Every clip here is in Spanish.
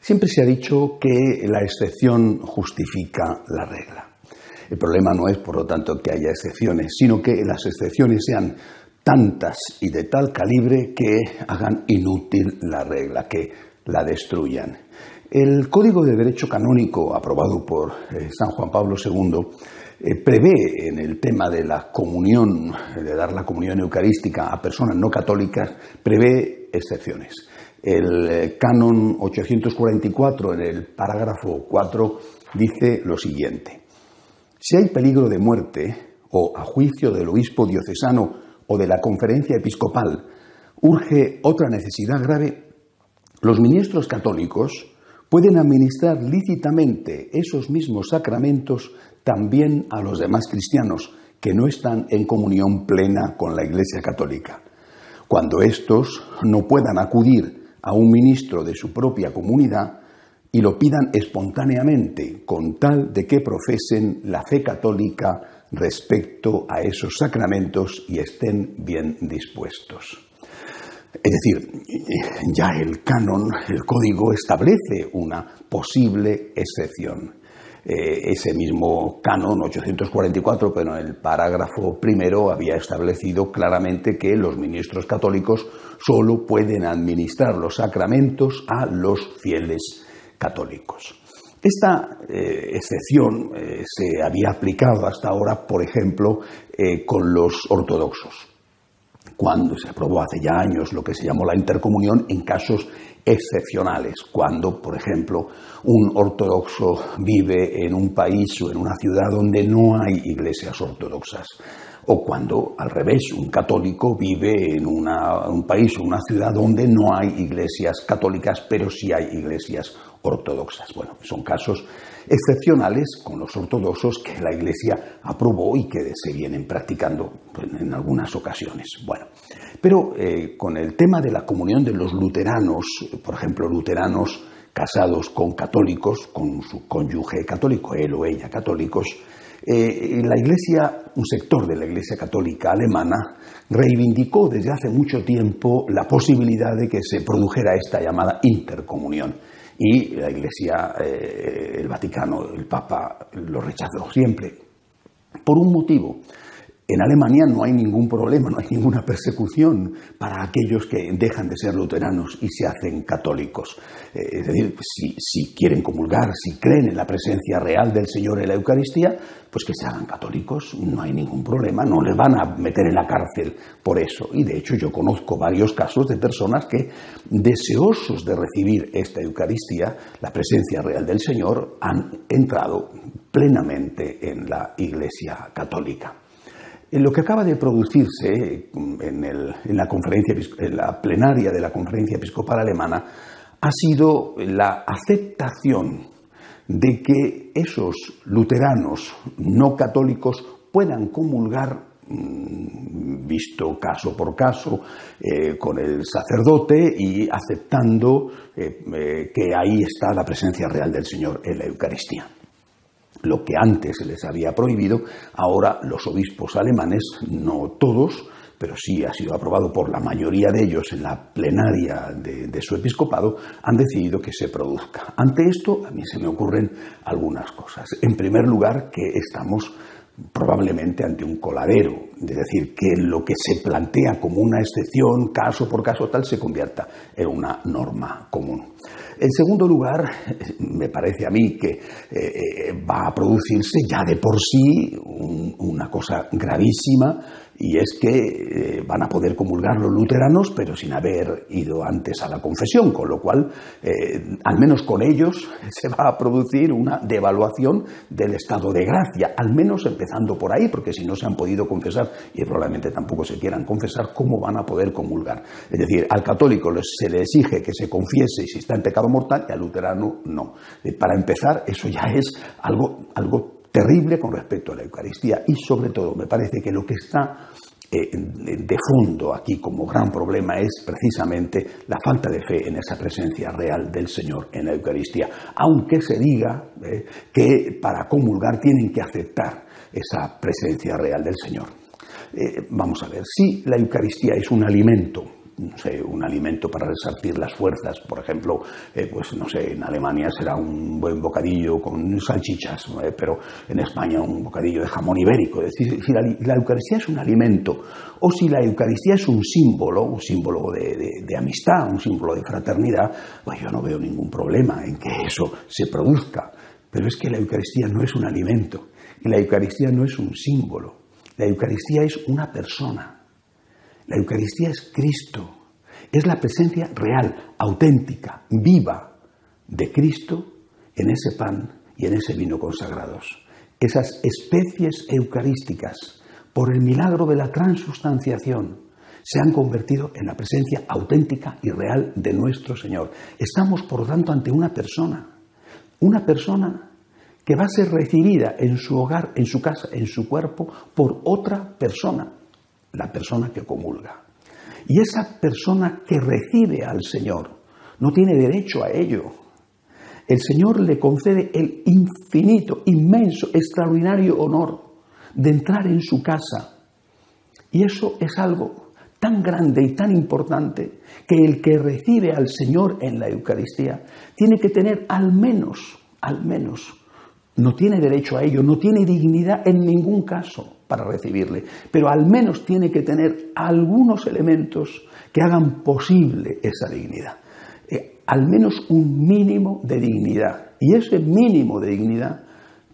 Siempre se ha dicho que la excepción justifica la regla. El problema no es, por lo tanto, que haya excepciones, sino que las excepciones sean tantas y de tal calibre que hagan inútil la regla, que la destruyan. El Código de Derecho Canónico, aprobado por San Juan Pablo II, prevé en el tema de la comunión, de dar la comunión eucarística a personas no católicas, prevé excepciones. El Canon 844, en el parágrafo 4, dice lo siguiente: si hay peligro de muerte, o a juicio del obispo diocesano o de la conferencia episcopal, urge otra necesidad grave, los ministros católicos pueden administrar lícitamente esos mismos sacramentos también a los demás cristianos que no están en comunión plena con la Iglesia católica. Cuando éstos no puedan acudir a un ministro de su propia comunidad y lo pidan espontáneamente, con tal de que profesen la fe católica respecto a esos sacramentos y estén bien dispuestos. Es decir, ya el canon, el código, establece una posible excepción. Ese mismo canon 844, pero en el parágrafo primero, había establecido claramente que los ministros católicos solo pueden administrar los sacramentos a los fieles católicos. Esta excepción se había aplicado hasta ahora, por ejemplo, con los ortodoxos, cuando se aprobó hace ya años lo que se llamó la intercomunión en casos excepcionales, cuando, por ejemplo, un ortodoxo vive en un país o en una ciudad donde no hay iglesias ortodoxas, o cuando, al revés, un católico vive en un país o una ciudad donde no hay iglesias católicas, pero sí hay iglesias ortodoxas. Bueno, son casos excepcionales con los ortodoxos que la Iglesia aprobó y que se vienen practicando en algunas ocasiones. Bueno, pero con el tema de la comunión de los luteranos, por ejemplo, luteranos casados con católicos, con su cónyuge católico, él o ella católicos, la Iglesia, un sector de la Iglesia católica alemana, reivindicó desde hace mucho tiempo la posibilidad de que se produjera esta llamada intercomunión. Y la Iglesia, el Vaticano, el Papa, lo rechazó siempre, por un motivo. En Alemania no hay ningún problema, no hay ninguna persecución para aquellos que dejan de ser luteranos y se hacen católicos. Es decir, si quieren comulgar, si creen en la presencia real del Señor en la Eucaristía, pues que se hagan católicos, no hay ningún problema, no les van a meter en la cárcel por eso. Y de hecho yo conozco varios casos de personas que, deseosos de recibir esta Eucaristía, la presencia real del Señor, han entrado plenamente en la Iglesia católica. Lo que acaba de producirse en la plenaria de la Conferencia Episcopal Alemana ha sido la aceptación de que esos luteranos no católicos puedan comulgar, visto caso por caso, con el sacerdote y aceptando que ahí está la presencia real del Señor en la Eucaristía. Lo que antes se les había prohibido, ahora los obispos alemanes, no todos, pero sí ha sido aprobado por la mayoría de ellos en la plenaria de su episcopado, han decidido que se produzca. Ante esto, a mí se me ocurren algunas cosas. En primer lugar, que estamos probablemente ante un coladero, es decir, que lo que se plantea como una excepción, caso por caso tal, se convierta en una norma común. En segundo lugar, me parece a mí que va a producirse ya de por sí una cosa gravísima, y es que van a poder comulgar los luteranos, pero sin haber ido antes a la confesión, con lo cual, al menos con ellos, se va a producir una devaluación del estado de gracia, al menos empezando por ahí, porque si no se han podido confesar, y probablemente tampoco se quieran confesar, ¿cómo van a poder comulgar? Es decir, al católico se le exige que se confiese si está en pecado mortal, y al luterano no. Para empezar, eso ya es algo terrible con respecto a la Eucaristía, y sobre todo me parece que lo que está de fondo aquí como gran problema es precisamente la falta de fe en esa presencia real del Señor en la Eucaristía, aunque se diga que para comulgar tienen que aceptar esa presencia real del Señor. Vamos a ver, si la Eucaristía es un alimento no sé, un alimento para resarcir las fuerzas. Por ejemplo, pues no sé, en Alemania será un buen bocadillo con salchichas, pero en España un bocadillo de jamón ibérico. Es decir, si la Eucaristía es un alimento, o si la Eucaristía es un símbolo de amistad, un símbolo de fraternidad, pues yo no veo ningún problema en que eso se produzca. Pero es que la Eucaristía no es un alimento, y la Eucaristía no es un símbolo. La Eucaristía es una persona. La Eucaristía es Cristo. Es la presencia real, auténtica, viva de Cristo en ese pan y en ese vino consagrados. Esas especies eucarísticas, por el milagro de la transustanciación, se han convertido en la presencia auténtica y real de nuestro Señor. Estamos, por lo tanto, ante una persona que va a ser recibida en su hogar, en su casa, en su cuerpo, por otra persona, la persona que comulga. Y esa persona que recibe al Señor no tiene derecho a ello. El Señor le concede el infinito, inmenso, extraordinario honor de entrar en su casa. Y eso es algo tan grande y tan importante que el que recibe al Señor en la Eucaristía tiene que tener al menos, no tiene derecho a ello, no tiene dignidad en ningún caso para recibirle, pero al menos tiene que tener algunos elementos que hagan posible esa dignidad. Al menos un mínimo de dignidad. Y ese mínimo de dignidad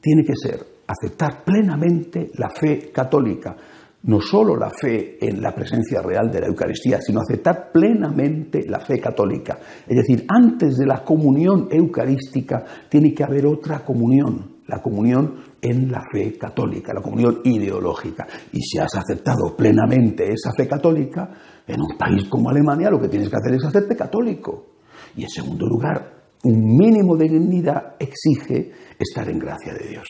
tiene que ser aceptar plenamente la fe católica. No solo la fe en la presencia real de la Eucaristía, sino aceptar plenamente la fe católica. Es decir, antes de la comunión eucarística tiene que haber otra comunión, la comunión en la fe católica, la comunión ideológica. Y si has aceptado plenamente esa fe católica, en un país como Alemania lo que tienes que hacer es hacerte católico. Y en segundo lugar, un mínimo de dignidad exige estar en gracia de Dios.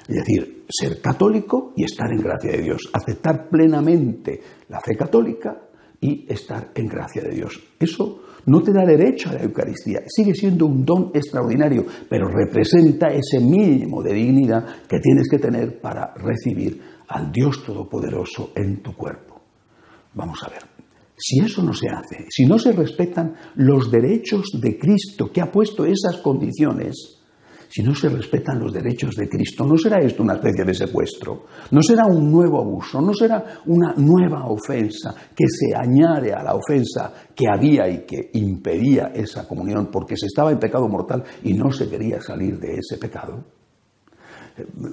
Es decir, ser católico y estar en gracia de Dios. Aceptar plenamente la fe católica y estar en gracia de Dios. Eso no te da derecho a la Eucaristía. Sigue siendo un don extraordinario, pero representa ese mínimo de dignidad que tienes que tener para recibir al Dios Todopoderoso en tu cuerpo. Vamos a ver. Si eso no se hace, si no se respetan los derechos de Cristo que ha puesto esas condiciones, si no se respetan los derechos de Cristo, no será esto una especie de secuestro, no será un nuevo abuso, no será una nueva ofensa que se añade a la ofensa que había y que impedía esa comunión porque se estaba en pecado mortal y no se quería salir de ese pecado.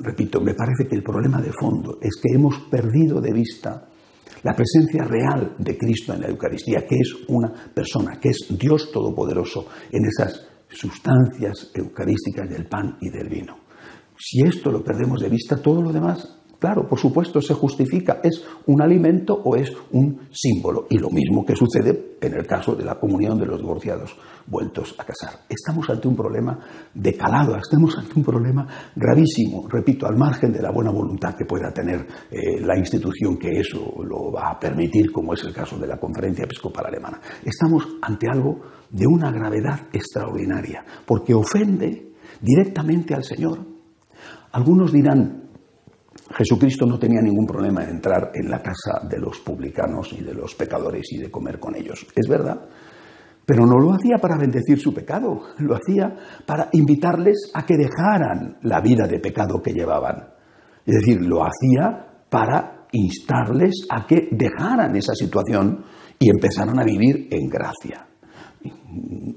Repito, me parece que el problema de fondo es que hemos perdido de vista la presencia real de Cristo en la Eucaristía, que es una persona, que es Dios Todopoderoso en esas sustancias eucarísticas del pan y del vino. Si esto lo perdemos de vista, todo lo demás, claro, por supuesto, se justifica. ¿Es un alimento o es un símbolo? Y lo mismo que sucede en el caso de la comunión de los divorciados vueltos a casar. Estamos ante un problema de calado, estamos ante un problema gravísimo, repito, al margen de la buena voluntad que pueda tener la institución que eso lo va a permitir, como es el caso de la Conferencia Episcopal Alemana. Estamos ante algo de una gravedad extraordinaria, porque ofende directamente al Señor. Algunos dirán, Jesucristo no tenía ningún problema en entrar en la casa de los publicanos y de los pecadores y de comer con ellos. Es verdad, pero no lo hacía para bendecir su pecado, lo hacía para invitarles a que dejaran la vida de pecado que llevaban. Es decir, lo hacía para instarles a que dejaran esa situación y empezaran a vivir en gracia.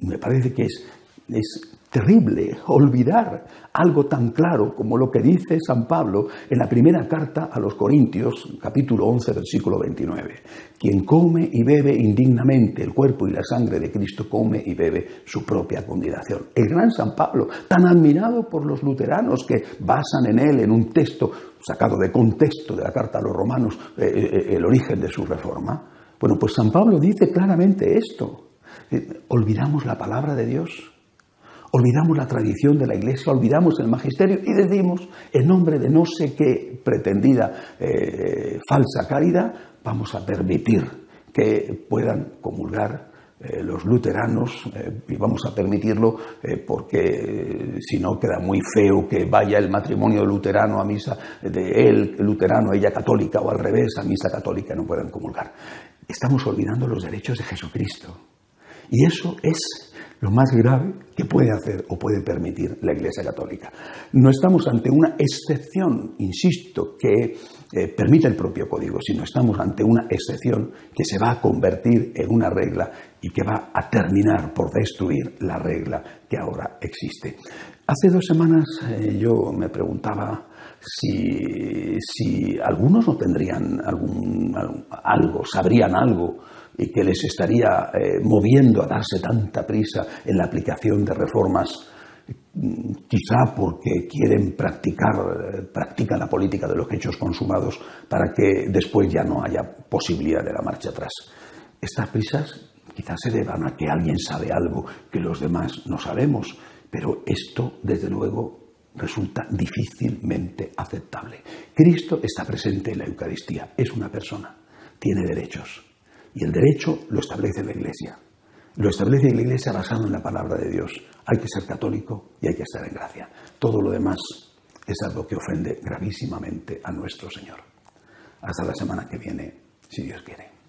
Me parece que es terrible olvidar algo tan claro como lo que dice San Pablo en la primera carta a los Corintios, capítulo 11, versículo 29. Quien come y bebe indignamente el cuerpo y la sangre de Cristo come y bebe su propia condenación. El gran San Pablo, tan admirado por los luteranos que basan en él, en un texto sacado de contexto de la carta a los romanos, el origen de su reforma. Bueno, pues San Pablo dice claramente esto. Olvidamos la palabra de Dios, olvidamos la tradición de la Iglesia, olvidamos el magisterio y decimos, en nombre de no sé qué pretendida falsa caridad, vamos a permitir que puedan comulgar los luteranos y vamos a permitirlo porque si no queda muy feo que vaya el matrimonio luterano a misa de él luterano, ella católica, o al revés, a misa católica, no puedan comulgar. estamos olvidando los derechos de Jesucristo. Y eso es lo más grave que puede hacer o puede permitir la Iglesia Católica. No estamos ante una excepción, insisto, que permite el propio código, sino estamos ante una excepción que se va a convertir en una regla y que va a terminar por destruir la regla que ahora existe. Hace 2 semanas yo me preguntaba si algunos no tendrían algo, sabrían algo y que les estaría moviendo a darse tanta prisa en la aplicación de reformas, quizá porque practican la política de los hechos consumados para que después ya no haya posibilidad de la marcha atrás. Estas prisas quizás se deban a que alguien sabe algo que los demás no sabemos, pero esto, desde luego, resulta difícilmente aceptable. Cristo está presente en la Eucaristía, es una persona, tiene derechos. Y el derecho lo establece la Iglesia. Lo establece la Iglesia basado en la palabra de Dios. Hay que ser católico y hay que estar en gracia. Todo lo demás es algo que ofende gravísimamente a nuestro Señor. Hasta la semana que viene, si Dios quiere.